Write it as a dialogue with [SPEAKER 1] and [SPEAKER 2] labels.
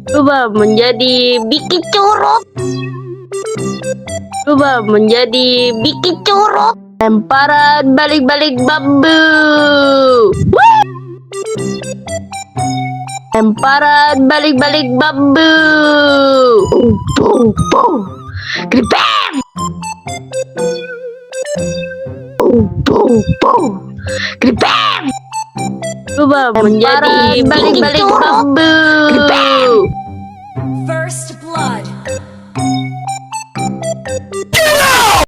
[SPEAKER 1] Berubah menjadi Biki Curug. Berubah menjadi Biki Curug. Lemparan balik-balik bambu. Woo! Lemparan balik-balik bambu. Gripem. Gripem. Berubah menjadi balik-balik bambu. Gripem.
[SPEAKER 2] First blood.